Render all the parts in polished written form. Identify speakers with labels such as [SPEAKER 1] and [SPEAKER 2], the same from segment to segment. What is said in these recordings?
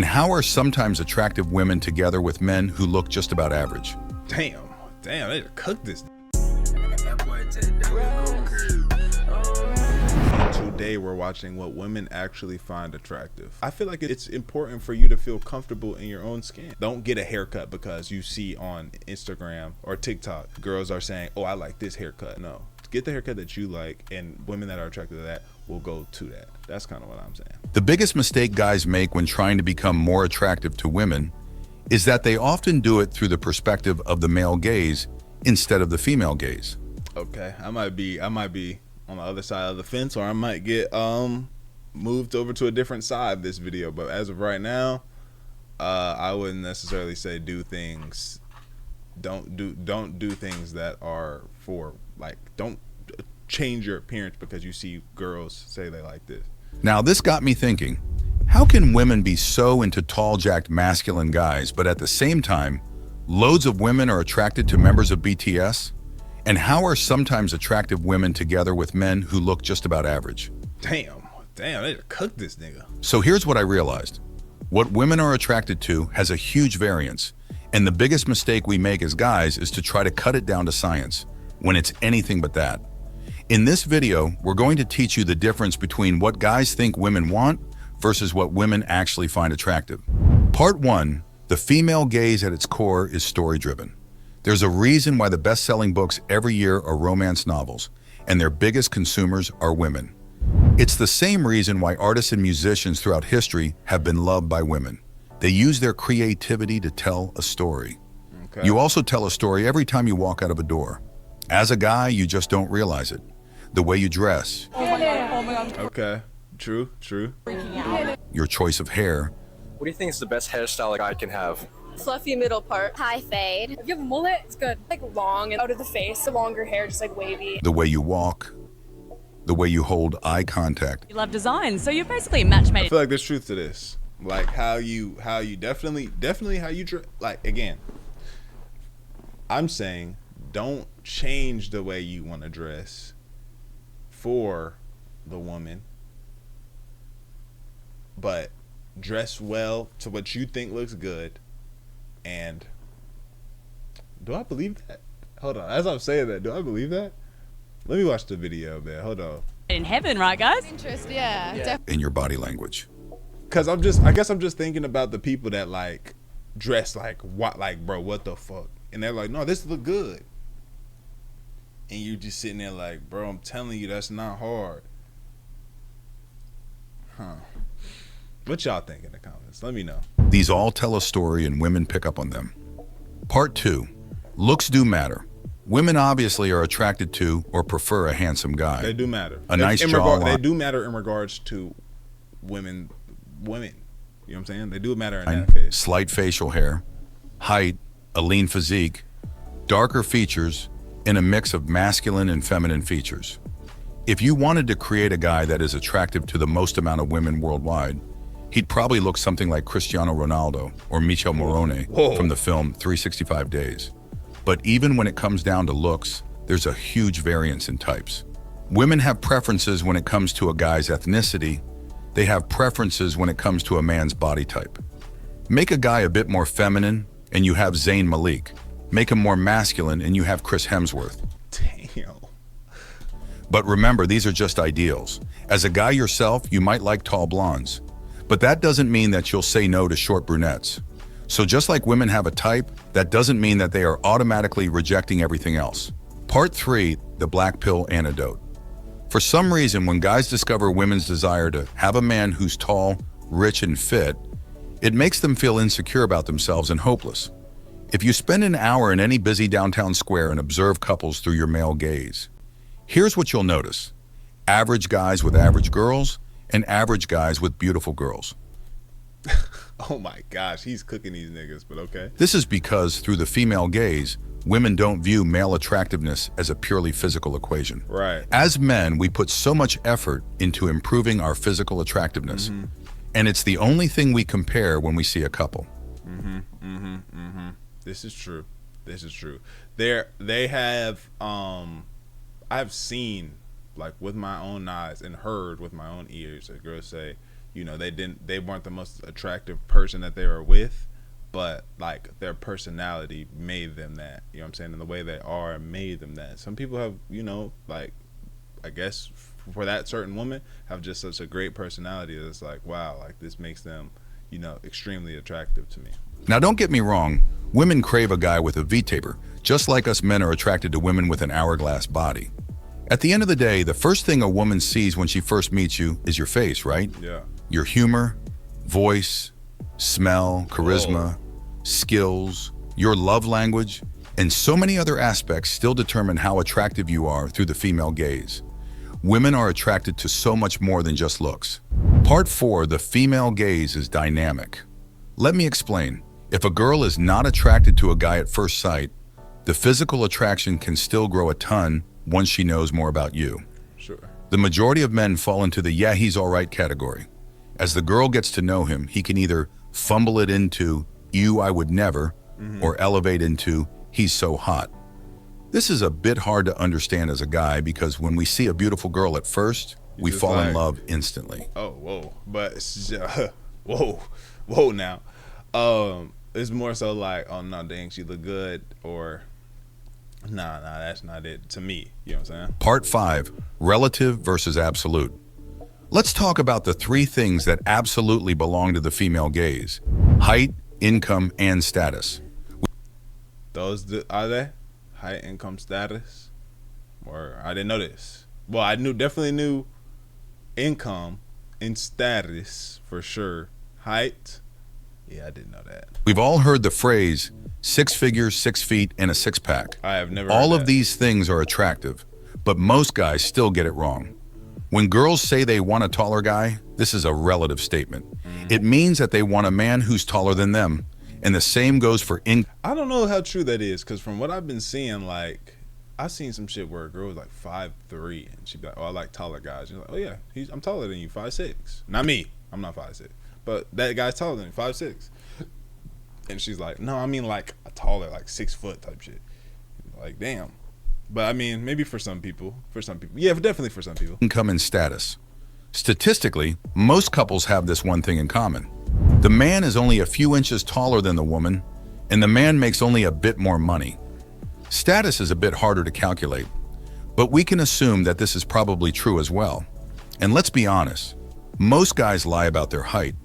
[SPEAKER 1] And how are sometimes attractive women together with men who look just about average?
[SPEAKER 2] Damn, they cooked this. Today we're watching what women actually find attractive. I feel like it's important for you to feel comfortable in your own skin. Don't get a haircut because you see on Instagram or TikTok girls are saying, oh, I like this haircut. No, get the haircut that you like, and women that are attracted to that will go to that. That's kind of what I'm saying.
[SPEAKER 1] The biggest mistake guys make when trying to become more attractive to women is that they often do it through the perspective of the male gaze instead of the female gaze.
[SPEAKER 2] Okay, I might be on the other side of the fence, or I might get moved over to a different side of this video. But as of right now, I wouldn't necessarily say don't do things that are for, like, don't change your appearance because you see girls say they like this.
[SPEAKER 1] Now this got me thinking, how can women be so into tall, jacked, masculine guys, but at the same time, loads of women are attracted to members of BTS? And how are sometimes attractive women together with men who look just about average?
[SPEAKER 2] Damn, they cooked this nigga.
[SPEAKER 1] So here's what I realized. What women are attracted to has a huge variance, and the biggest mistake we make as guys is to try to cut it down to science, when it's anything but that. In this video, we're going to teach you the difference between what guys think women want versus what women actually find attractive. Part 1, the female gaze at its core is story-driven. There's a reason why the best-selling books every year are romance novels, and their biggest consumers are women. It's the same reason why artists and musicians throughout history have been loved by women. They use their creativity to tell a story.
[SPEAKER 2] Okay.
[SPEAKER 1] You also tell a story every time you walk out of a door. As a guy, you just don't realize it. The way you dress,
[SPEAKER 2] Okay, true.
[SPEAKER 1] your choice of hair,
[SPEAKER 3] What do you think is the best hairstyle a guy can have?
[SPEAKER 4] Fluffy middle part.
[SPEAKER 5] High fade.
[SPEAKER 4] If you have a mullet, it's good. Like long and out of the face. The longer hair, just like wavy.
[SPEAKER 1] the way you walk, the way you hold eye contact.
[SPEAKER 6] You love design, so you're basically a match
[SPEAKER 2] I
[SPEAKER 6] made.
[SPEAKER 2] feel like there's truth to this. Like how you definitely how you dress. Like, again, I'm saying don't change the way you want to dress for the woman, but dress well to what you think looks good. And do I believe that? Hold on, as I'm saying that, do I believe that? Let me watch the video, man. Hold on.
[SPEAKER 6] In heaven, right, guys?
[SPEAKER 4] Interest, yeah.
[SPEAKER 1] In your body language.
[SPEAKER 2] Cause I guess I'm just thinking about the people that like dress like what, like, bro, what the fuck? And they're like, no, this look good. And you just sitting there like, bro, I'm telling you, that's not hard. Huh. What y'all think in the comments? Let me know.
[SPEAKER 1] These all tell a story and women pick up on them. Part 2, looks do matter. Women obviously are attracted to or prefer a handsome guy.
[SPEAKER 2] They do matter.
[SPEAKER 1] A nice jawline.
[SPEAKER 2] They do matter in regards to women. You know what I'm saying? They do matter in that case.
[SPEAKER 1] Slight facial hair, height, a lean physique, darker features, and a mix of masculine and feminine features. If you wanted to create a guy that is attractive to the most amount of women worldwide, he'd probably look something like Cristiano Ronaldo or Michel Morone from the film 365 Days. But even when it comes down to looks, there's a huge variance in types. Women have preferences when it comes to a guy's ethnicity. They have preferences when it comes to a man's body type. Make a guy a bit more feminine and you have Zayn Malik. Make him more masculine and you have Chris Hemsworth.
[SPEAKER 2] Damn.
[SPEAKER 1] But remember, these are just ideals. As a guy yourself, you might like tall blondes. But that doesn't mean that you'll say no to short brunettes. So just like women have a type, that doesn't mean that they are automatically rejecting everything else. Part 3, the black pill antidote. For some reason, when guys discover women's desire to have a man who's tall, rich, and fit, it makes them feel insecure about themselves and hopeless. If you spend an hour in any busy downtown square and observe couples through your male gaze, here's what you'll notice. Average guys with average girls and average guys with beautiful girls.
[SPEAKER 2] Oh my gosh, he's cooking these niggas, but okay.
[SPEAKER 1] This is because through the female gaze, women don't view male attractiveness as a purely physical equation.
[SPEAKER 2] Right.
[SPEAKER 1] As men, we put so much effort into improving our physical attractiveness, and it's the only thing we compare when we see a couple.
[SPEAKER 2] This is true. They have I've seen, like, with my own eyes and heard with my own ears, a girl say, You know, they weren't the most attractive person that they were with, but like their personality made them that. You know what I'm saying? And the way they are made them that. Some people have, you know, like, I guess for that certain woman, have just such a great personality that's like, wow, like this makes them, you know, extremely attractive to me.
[SPEAKER 1] Now, don't get me wrong. Women crave a guy with a V-taper, just like us men are attracted to women with an hourglass body. At the end of the day, the first thing a woman sees when she first meets you is your face, right?
[SPEAKER 2] Yeah.
[SPEAKER 1] Your humor, voice, smell, charisma, skills, your love language, and so many other aspects still determine how attractive you are through the female gaze. Women are attracted to so much more than just looks. Part 4, the female gaze is dynamic. Let me explain. If a girl is not attracted to a guy at first sight, the physical attraction can still grow a ton once she knows more about you.
[SPEAKER 2] Sure.
[SPEAKER 1] The majority of men fall into the "yeah, he's all right" category. As the girl gets to know him, he can either fumble it into "you, I would never," or elevate into "he's so hot." This is a bit hard to understand as a guy because when we see a beautiful girl at first, we
[SPEAKER 2] just
[SPEAKER 1] fall in
[SPEAKER 2] like,
[SPEAKER 1] love instantly.
[SPEAKER 2] Oh, whoa. But whoa now. It's more so like, oh no, dang, she look good, or nah, that's not it to me. You know what I'm saying?
[SPEAKER 1] Part 5, relative versus absolute. Let's talk about the 3 things that absolutely belong to the female gaze: height, income, and status.
[SPEAKER 2] Those are they? Height, income, status? Or I didn't know this. Well, I definitely knew income and status for sure. Height, yeah, I didn't know that.
[SPEAKER 1] We've all heard the phrase 6 figures, 6 feet, and a six-pack.
[SPEAKER 2] I have never
[SPEAKER 1] All
[SPEAKER 2] heard
[SPEAKER 1] of
[SPEAKER 2] that.
[SPEAKER 1] these things are attractive, but most guys still get it wrong. When girls say they want a taller guy, this is a relative statement. It means that they want a man who's taller than them, and the same goes for income.
[SPEAKER 2] I don't know how true that is, because from what I've been seeing, like, I've seen some shit where a girl was like 5'3", and she'd be like, oh, I like taller guys. You're like, oh yeah, I'm taller than you, 5'6". Not me, I'm not 5'6", but that guy's taller than me, 5'6". And she's like, no, I mean like a taller, like 6 foot type shit. Like, damn. But I mean, maybe for some people. Yeah, definitely for some people.
[SPEAKER 1] Income and status. Statistically, most couples have this one thing in common. The man is only a few inches taller than the woman, and the man makes only a bit more money. Status is a bit harder to calculate, but we can assume that this is probably true as well. And let's be honest, most guys lie about their height,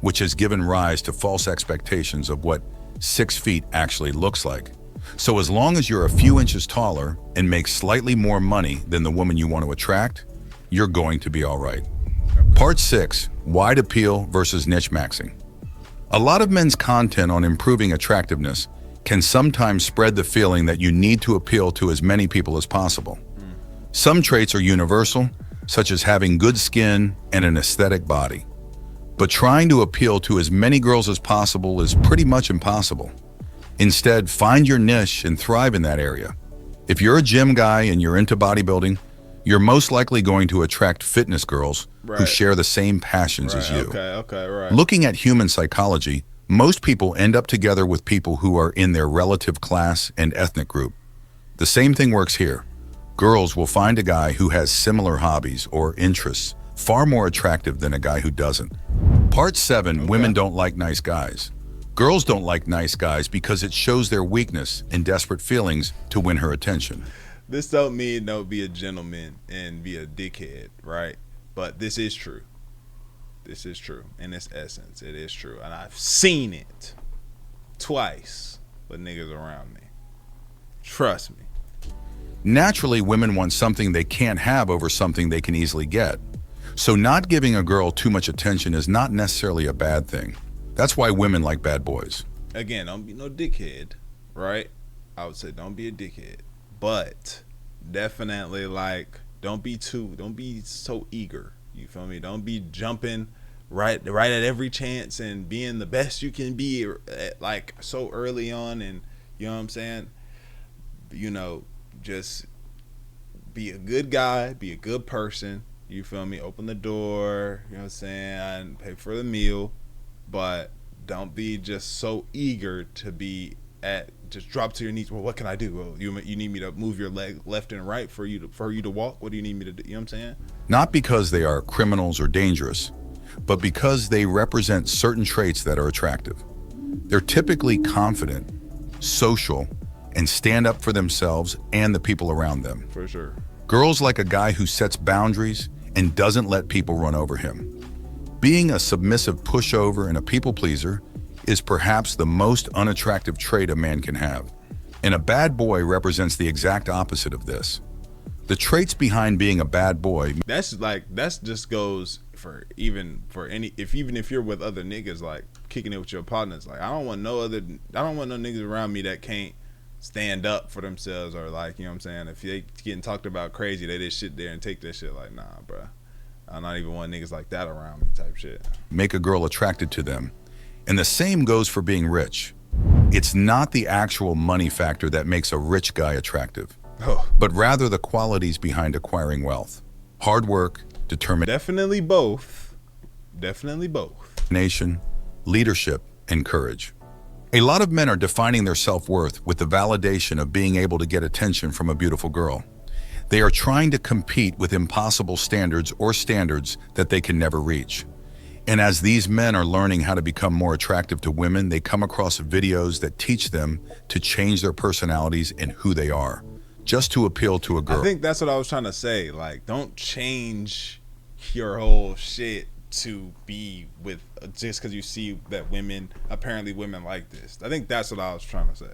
[SPEAKER 1] which has given rise to false expectations of what 6 feet actually looks like. So as long as you're a few inches taller and make slightly more money than the woman you want to attract, you're going to be all right. Part 6, wide appeal versus niche maxing. A lot of men's content on improving attractiveness can sometimes spread the feeling that you need to appeal to as many people as possible. Some traits are universal, such as having good skin and an aesthetic body. But trying to appeal to as many girls as possible is pretty much impossible. Instead, find your niche and thrive in that area. If you're a gym guy and you're into bodybuilding, you're most likely going to attract fitness girls who
[SPEAKER 2] Right.
[SPEAKER 1] share the same passions as you.
[SPEAKER 2] Okay, right.
[SPEAKER 1] Looking at human psychology, most people end up together with people who are in their relative class and ethnic group. The same thing works here. Girls will find a guy who has similar hobbies or interests far more attractive than a guy who doesn't. Part 7, women don't like nice guys. Girls don't like nice guys because it shows their weakness and desperate feelings to win her attention.
[SPEAKER 2] This don't mean don't be a gentleman and be a dickhead, right? But this is true. This is true. In its essence, it is true. And I've seen it twice with niggas around me. Trust me.
[SPEAKER 1] Naturally, women want something they can't have over something they can easily get. So not giving a girl too much attention is not necessarily a bad thing. That's why women like bad boys.
[SPEAKER 2] Again, don't be no dickhead, right? I would say don't be a dickhead. But definitely, like, don't be so eager. You feel me? Don't be jumping right at every chance and being the best you can be, like, so early on. And you know what I'm saying? You know, just be a good guy, be a good person. You feel me? Open the door, you know what I'm saying? Pay for the meal. But don't be just so eager to be just drop to your knees. Well, what can I do? Well, you need me to move your leg left and right for you to walk? What do you need me to do? You know what I'm saying?
[SPEAKER 1] Not because they are criminals or dangerous, but because they represent certain traits that are attractive. They're typically confident, social, and stand up for themselves and the people around them.
[SPEAKER 2] For sure.
[SPEAKER 1] Girls like a guy who sets boundaries and doesn't let people run over him. Being a submissive pushover and a people pleaser is perhaps the most unattractive trait a man can have. And a bad boy represents the exact opposite of this. The traits behind being a bad boy.
[SPEAKER 2] That's just goes for even if you're with other niggas, like kicking it with your partners. Like I don't want no niggas around me that can't stand up for themselves, or like, you know what I'm saying, if they getting talked about crazy, they just sit there and take that shit like, nah, bruh. I not even want niggas like that around me type shit.
[SPEAKER 1] Make a girl attracted to them. And the same goes for being rich. It's not the actual money factor that makes a rich guy attractive, but rather the qualities behind acquiring wealth. Hard work, determination,
[SPEAKER 2] Definitely both. Definitely both.
[SPEAKER 1] leadership, and courage. A lot of men are defining their self-worth with the validation of being able to get attention from a beautiful girl. They are trying to compete with impossible standards or standards that they can never reach. And as these men are learning how to become more attractive to women, they come across videos that teach them to change their personalities and who they are, just to appeal to a girl.
[SPEAKER 2] I think that's what I was trying to say. Like, don't change your whole shit to be with just because you see that apparently women like this. I think that's what I was trying to say.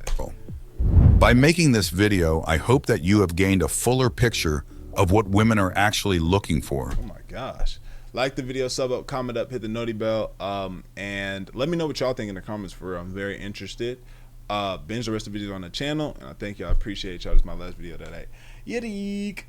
[SPEAKER 1] By making this video, I hope that you have gained a fuller picture of what women are actually looking for.
[SPEAKER 2] Oh my gosh. Like the video, sub up, comment up, hit the noti bell, and let me know what y'all think in the comments. For real, I'm very interested. Binge the rest of the videos on the channel, and I thank y'all. I appreciate y'all. This is my last video today. Yiddick.